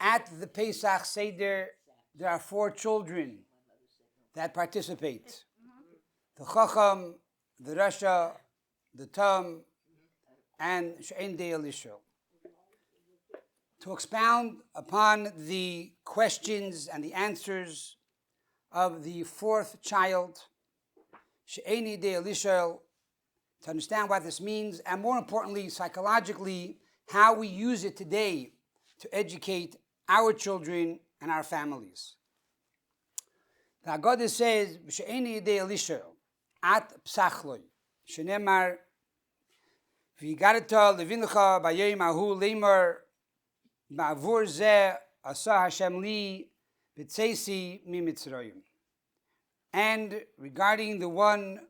At the Pesach seder, there are 4 children that participate. The Chacham, the Rasha, the Tam, and ושאינו יודע. To expound upon the questions and the answers of the 4th child, ושאינו יודע לשאול, to understand what this means, and more importantly, psychologically, how we use it today to educate our children and our families. The Haggadah says, ושאינו יודע לשאול, at psachloi, shenemar, v'yigarata levincha b'yom ahu lemar, ba'avur zeh asa Hashem li b'tzeisi mimitzrayim. And regarding the one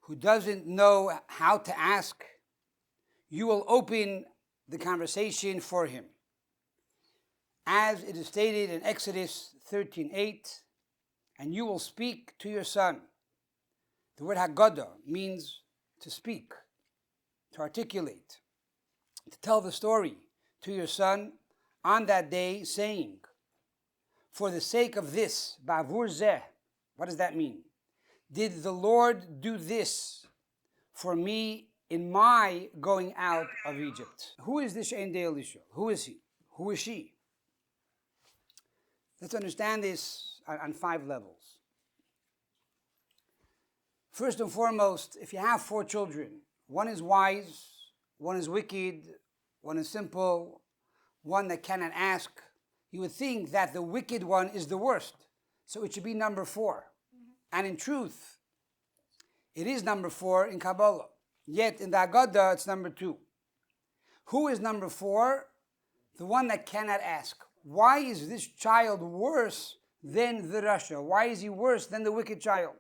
who doesn't know how to ask, you will open the conversation for him. As it is stated in Exodus 13:8, and you will speak to your son. The word Haggadah means to speak, to articulate, to tell the story to your son on that day, saying, for the sake of this, ba'avur zeh, what does that mean? Did the Lord do this for me in my going out of Egypt? Who is this ושאינו יודע לשאול? Who is he? Who is she? Let's understand this on 5 levels. First and foremost, if you have 4 children, one is wise, one is wicked, one is simple, one that cannot ask, you would think that the wicked one is the worst, so it should be number 4. And in truth, it is number 4 in Kabbalah. Yet in the Haggadah, it's number 2. Who is number 4? The one that cannot ask. Why is this child worse than the Rasha? Why is he worse than the wicked child?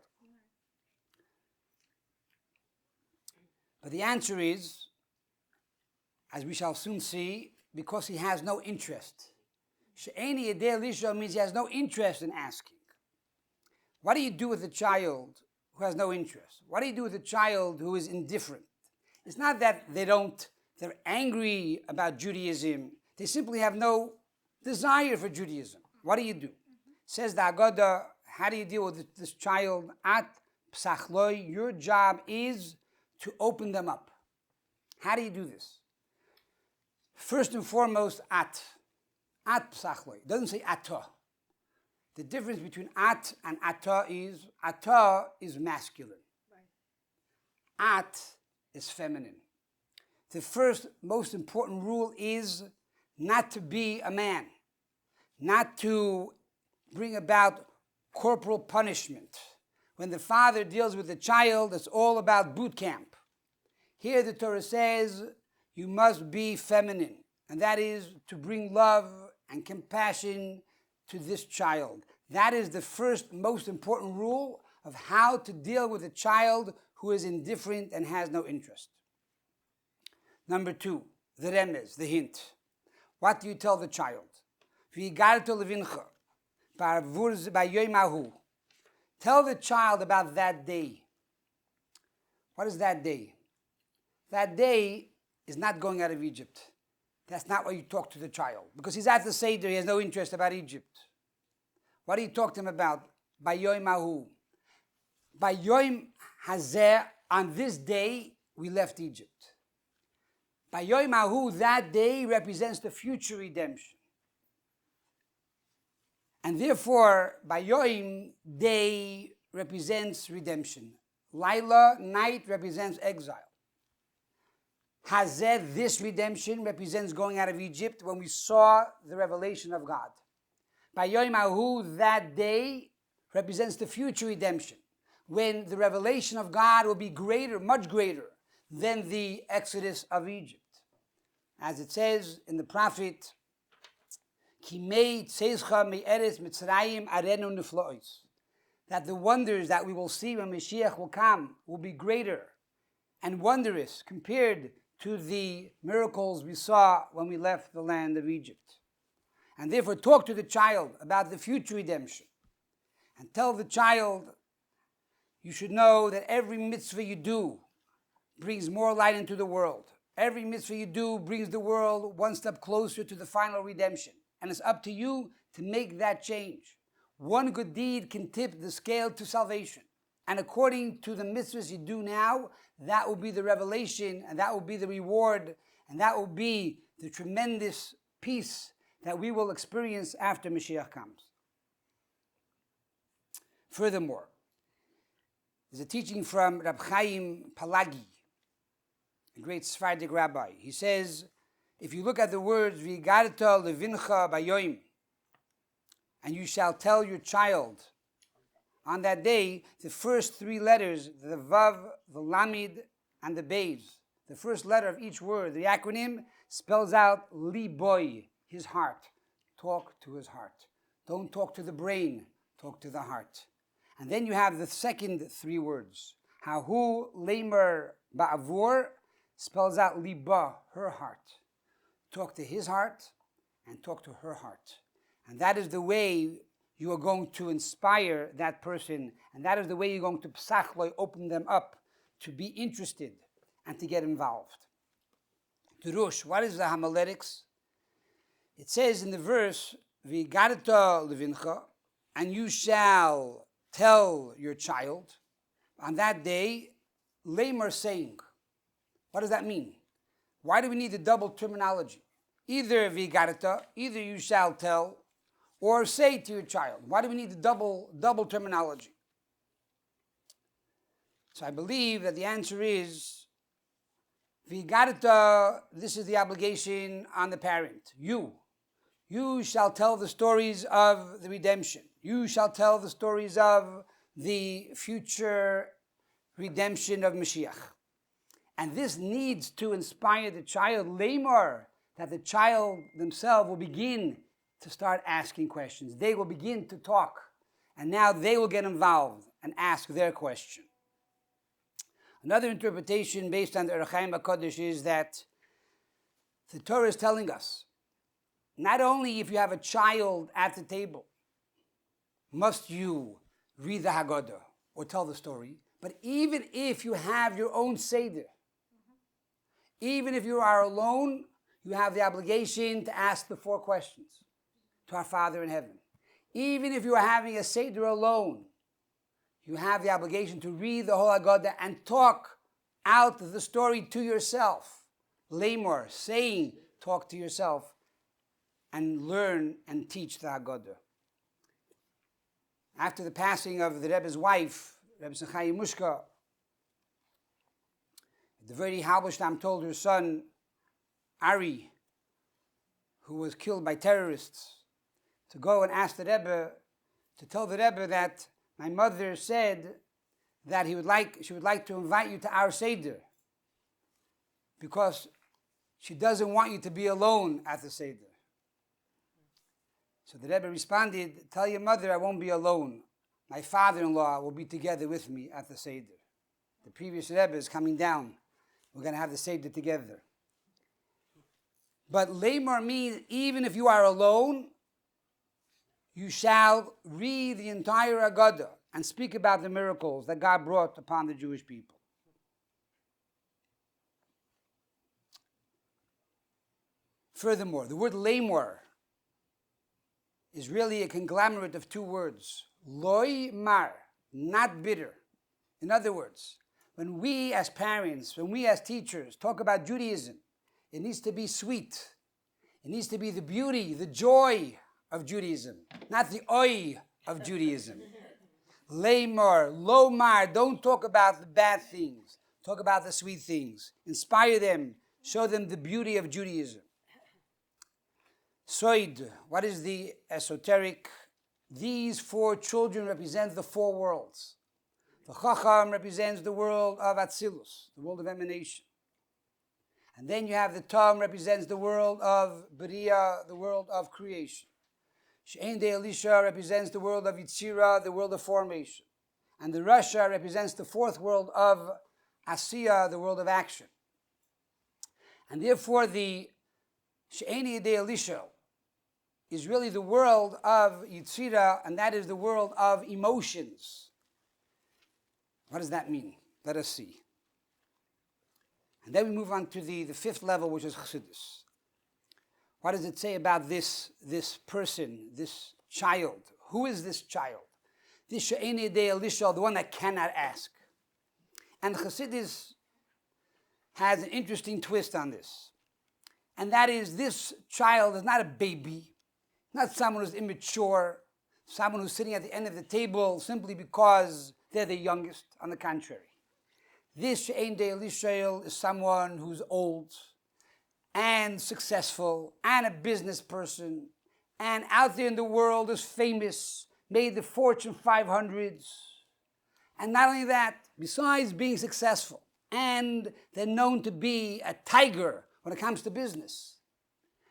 But the answer is, as we shall soon see, because he has no interest. ושאינו יודע לשאול means he has no interest in asking. What do you do with a child who has no interest? What do you do with a child who is indifferent? It's not that they're angry about Judaism. They simply have no desire for Judaism. What do you do? Says the Haggadah, how do you deal with this child? At psachloi, your job is to open them up. How do you do this? First and foremost, at psachloi. It doesn't say atah. The difference between at and atah is masculine. Right. At is feminine. The first most important rule is not to be a man, not to bring about corporal punishment. When the father deals with the child, it's all about boot camp. Here the Torah says you must be feminine, and that is to bring love and compassion to this child. That is the first most important rule of how to deal with a child who is indifferent and has no interest. Number 2, the remez, the hint. What do you tell the child? V'yigarta levincha, b'yom ahu. Tell the child about that day. What is that day? That day is not going out of Egypt. That's not what you talk to the child. Because he's at the seder, he has no interest about Egypt. What do you talk to him about? B'yom ahu. B'yom hazeh, on this day, we left Egypt. B'yom ahu, that day represents the future redemption. And therefore, B'yom, day represents redemption. Laila, night, represents exile. Hazeh, this redemption, represents going out of Egypt when we saw the revelation of God. B'yom ahu, that day, represents the future redemption, when the revelation of God will be greater, much greater, than the exodus of Egypt. As it says in the prophet, that the wonders that we will see when Mashiach will come will be greater and wondrous compared to the miracles we saw when we left the land of Egypt. And therefore talk to the child about the future redemption. And tell the child, you should know that every mitzvah you do brings more light into the world. Every mitzvah you do brings the world one step closer to the final redemption. and it's up to you to make that change. One good deed can tip the scale to salvation. And according to the mitzvahs you do now, that will be the revelation, and that will be the reward, and that will be the tremendous peace that we will experience after Mashiach comes. Furthermore, there's a teaching from Rabbi Chaim Palagi, a great Sephardic rabbi. He says, if you look at the words, V'yigarta levincha bayoim, and you shall tell your child, on that day, the first three letters, the Vav, the Lamid, and the Beis, the first letter of each word, the acronym, spells out liboy, his heart. Talk to his heart. Don't talk to the brain, talk to the heart. And then you have the second three words. Hahu lemer ba'avur spells out liba, her heart. Talk to his heart and talk to her heart. And that is the way you are going to inspire that person. And that is the way you're going to psachloi, open them up to be interested and to get involved. Durush, what is the homiletics? It says in the verse, V'yigarta levincha, and you shall tell your child on that day, lamer saying. What does that mean? Why do we need the double terminology? Either v'yigarta, either you shall tell, or say to your child. Why do we need the double terminology? So I believe that the answer is v'yigarta, this is the obligation on the parent. You shall tell the stories of the redemption. You shall tell the stories of the future redemption of Mashiach. And this needs to inspire the child, lemor, that the child themselves will begin to start asking questions. They will begin to talk. And now they will get involved and ask their question. Another interpretation based on the Orach Chaim HaKadosh is that the Torah is telling us, not only if you have a child at the table, must you read the Haggadah or tell the story, but even if you have your own seder, even if you are alone, you have the obligation to ask the 4 questions to our Father in heaven. Even if you are having a seder alone, you have the obligation to read the whole Haggadah and talk out the story to yourself. Lemor, saying, talk to yourself and learn and teach the Haggadah. After the passing of the Rebbe's wife, Rebbe Chaim Mushka, the very Halberstam told her son, Ari, who was killed by terrorists, to go and ask the Rebbe, to tell the Rebbe that my mother said that she would like to invite you to our Seder because she doesn't want you to be alone at the Seder. So the Rebbe responded, tell your mother I won't be alone. My father-in-law will be together with me at the Seder. The previous Rebbe is coming down. We're going to have the Seder together. But lemor means even if you are alone, you shall read the entire Haggadah and speak about the miracles that God brought upon the Jewish people. Furthermore, the word lemor is really a conglomerate of 2 words. Loi mar, not bitter. In other words, when we as parents, when we as teachers talk about Judaism, it needs to be sweet. It needs to be the beauty, the joy of Judaism, not the oi of Judaism. Lemor, lomar, don't talk about the bad things. Talk about the sweet things. Inspire them. Show them the beauty of Judaism. Soid, what is the esoteric? These 4 children represent the 4 worlds. The Chacham represents the world of Atzilus, the world of emanation. And then you have the Tam represents the world of Bria, the world of creation. ושאינו יודע represents the world of Yitzira, the world of formation. And the Rasha represents the 4th world of Asiya, the world of action. And therefore the ושאינו יודע לשאול is really the world of Yitzira, and that is the world of emotions. What does that mean? Let us see. And then we move on to the 5th level, which is Chassidus. What does it say about this person, this child? Who is this child? This ושאינו יודע, לשאול, the one that cannot ask. And Chassidus has an interesting twist on this. And that is, this child is not a baby, not someone who's immature, someone who's sitting at the end of the table simply because they're the youngest. On the contrary. This ושאינו יודע, לשאול is someone who's old and successful and a business person and out there in the world is famous, made the Fortune 500s. And not only that, besides being successful, and they're known to be a tiger when it comes to business.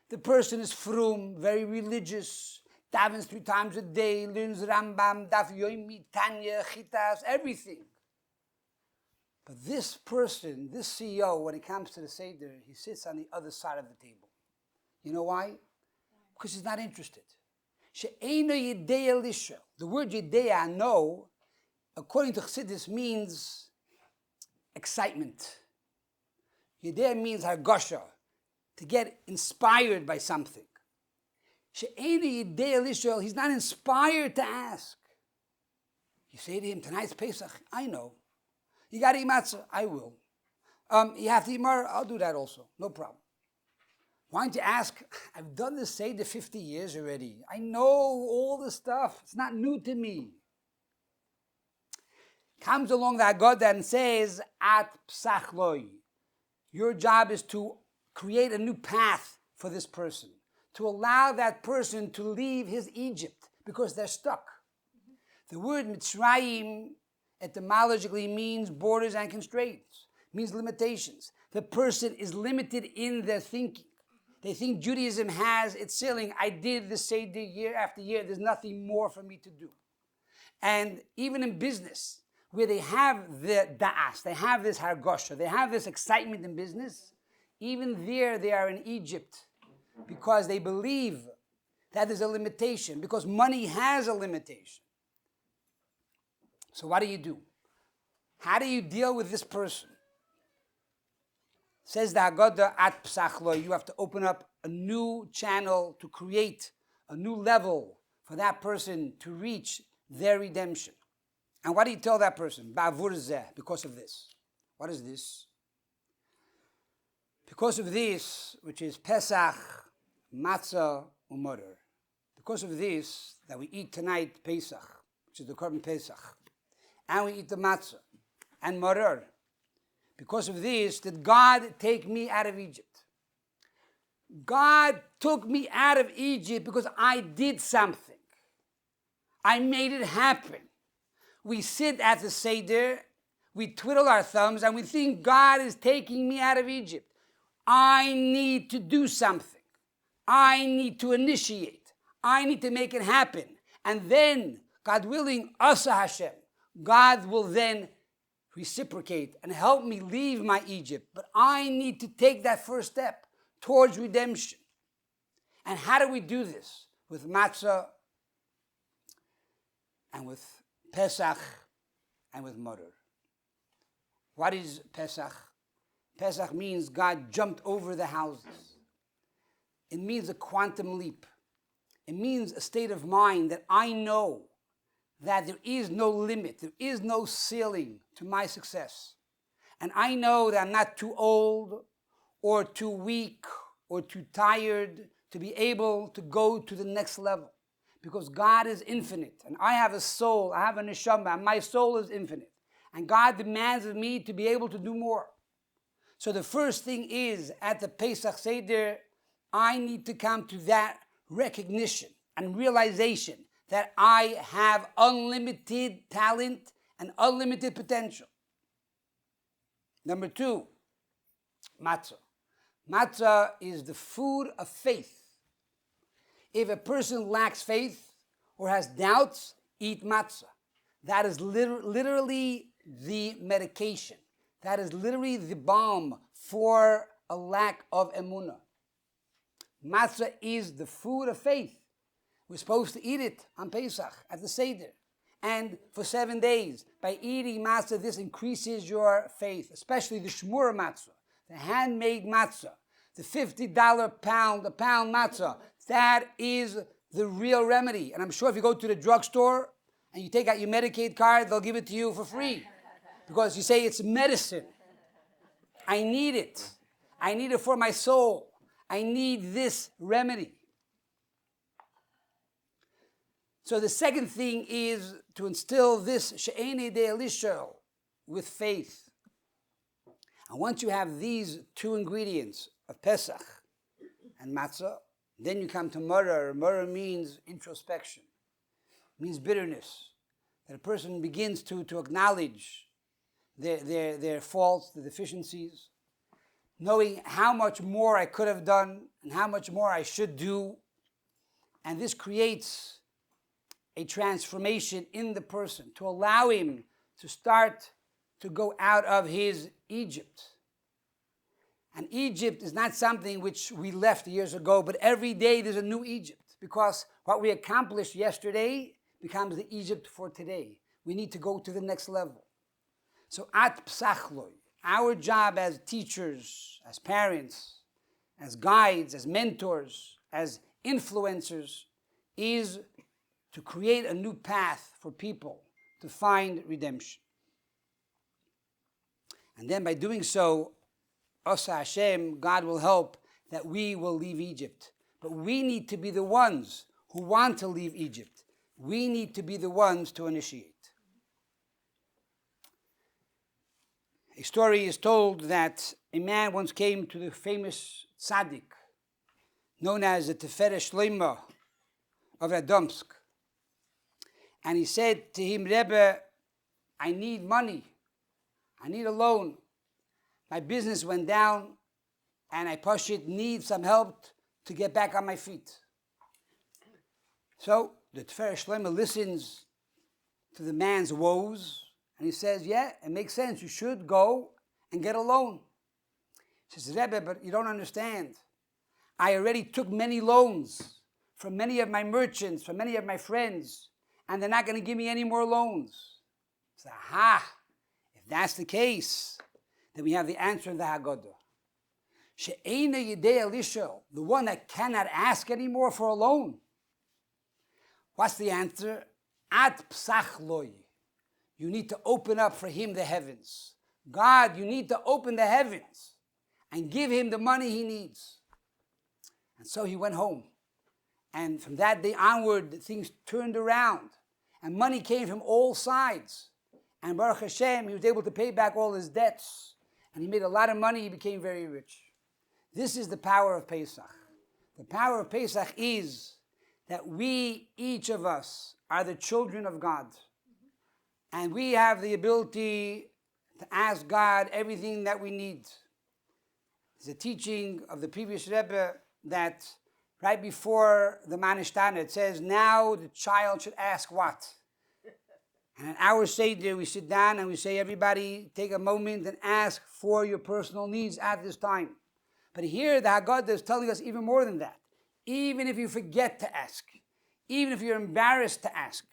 The person is frum, very religious, davens 3 times a day, learns Rambam, Daf Yomi, Tanya, Chitas, everything. But this person, this CEO, when it comes to the seder, he sits on the other side of the table. You know why? Because he's not interested. ושאינו יודע לשאול. The word יודע, know, according to Chassidus, means excitement. יודע means hargosha, to get inspired by something. ושאינו יודע לשאול, he's not inspired to ask. You say to him, tonight's Pesach, I know. You got to eat matzah, I will. You have to eat maror, I'll do that also, no problem. Why don't you ask, I've done this seder 50 years already. I know all the stuff. It's not new to me. Comes along the Haggadah and says, At Pesach loy. Your job is to create a new path for this person, to allow that person to leave his Egypt because they're stuck. The word Mitzrayim etymologically means borders and constraints, means limitations. The person is limited in their thinking. They think Judaism has its ceiling. I did the seder year after year. There's nothing more for me to do. And even in business, where they have the da'as, they have this hargosha, they have this excitement in business, even there they are in Egypt because they believe that there's a limitation, because money has a limitation. So what do? How do you deal with this person? Says the Haggadah, at Pesach lo, you have to open up a new channel to create a new level for that person to reach their redemption. And what do you tell that person? Ba'avur zeh, because of this. What is this? Because of this, which is Pesach, matzah, u'moror. Because of this, that we eat tonight Pesach, which is the Korban Pesach, and we eat the matzah and moror. Because of this, did God take me out of Egypt? God took me out of Egypt because I did something. I made it happen. We sit at the seder, we twiddle our thumbs, and we think God is taking me out of Egypt. I need to do something. I need to initiate. I need to make it happen. And then, God willing, Asa Hashem, God will then reciprocate and help me leave my Egypt. But I need to take that first step towards redemption. And how do we do this? With matzah and with Pesach and with moror. What is Pesach? Pesach means God jumped over the houses. It means a quantum leap. It means a state of mind that I know that there is no limit, there is no ceiling to my success. And I know that I'm not too old or too weak or too tired to be able to go to the next level. Because God is infinite, and I have a soul, I have a neshama, and my soul is infinite. And God demands of me to be able to do more. So the first thing is, at the Pesach Seder, I need to come to that recognition and realization that I have unlimited talent and unlimited potential. Number 2, matzah. Matzah is the food of faith. If a person lacks faith or has doubts, eat matzah. That is literally the medication. That is literally the balm for a lack of emunah. Matzah is the food of faith. We're supposed to eat it on Pesach at the Seder. And for 7 days, by eating matzah, this increases your faith, especially the shmura matzah, the handmade matzah. the $50 a pound matzah. That is the real remedy. And I'm sure if you go to the drugstore and you take out your Medicaid card, they'll give it to you for free. Because you say it's medicine. I need it. I need it for my soul. I need this remedy. So the second thing is to instill this ושאינו יודע לשאול with faith. And once you have these two ingredients of Pesach and matzah, then you come to murder. Murder means introspection. It means bitterness. That a person begins to acknowledge their faults, the deficiencies, knowing how much more I could have done and how much more I should do. And this creates a transformation in the person to allow him to start to go out of his Egypt. And Egypt is not something which we left years ago, but every day there's a new Egypt, because what we accomplished yesterday becomes the Egypt for today. We need to go to the next level. So at Pesach, our job as teachers, as parents, as guides, as mentors, as influencers, is to create a new path for people to find redemption. And then by doing so, Osa Hashem, God will help that we will leave Egypt. But we need to be the ones who want to leave Egypt. We need to be the ones to initiate. A story is told that a man once came to the famous tzaddik, known as the Tiferes Shlomo of Radomsk. And he said to him, Rebbe, I need money. I need a loan. My business went down and I need some help to get back on my feet. So the Tiferes Shlomo listens to the man's woes and he says, yeah, it makes sense. You should go and get a loan. He says, Rebbe, but you don't understand. I already took many loans from many of my merchants, from many of my friends, and they're not going to give me any more loans. He says, aha, if that's the case, then we have the answer in the Haggadah. ושאינו יודע לשאול, the one that cannot ask anymore for a loan. What's the answer? At Pesach loi. You need to open up for him the heavens. God, you need to open the heavens and give him the money he needs. And so he went home. And from that day onward, things turned around. And money came from all sides. And Baruch Hashem, he was able to pay back all his debts. And he made a lot of money, he became very rich. This is the power of Pesach. The power of Pesach is that we, each of us, are the children of God. And we have the ability to ask God everything that we need. There's a teaching of the previous Rebbe that right before the Manishtana, it says, now the child should ask what? And in our seder, we sit down and we say, everybody take a moment and ask for your personal needs at this time. But here the Haggadah is telling us even more than that. Even if you forget to ask, even if you're embarrassed to ask,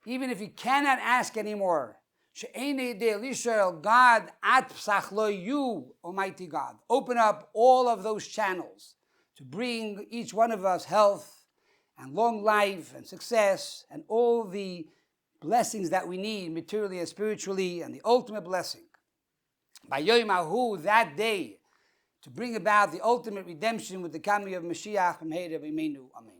even if you cannot ask anymore, ושאינו יודע לשאול, God, at Pesach lo, you, Almighty God, open up all of those channels to bring each one of us health and long life and success and all the blessings that we need materially and spiritually, and the ultimate blessing. By Yom Ahu, that day, to bring about the ultimate redemption with the coming of Mashiach from Hecht, ושאינו. Amen.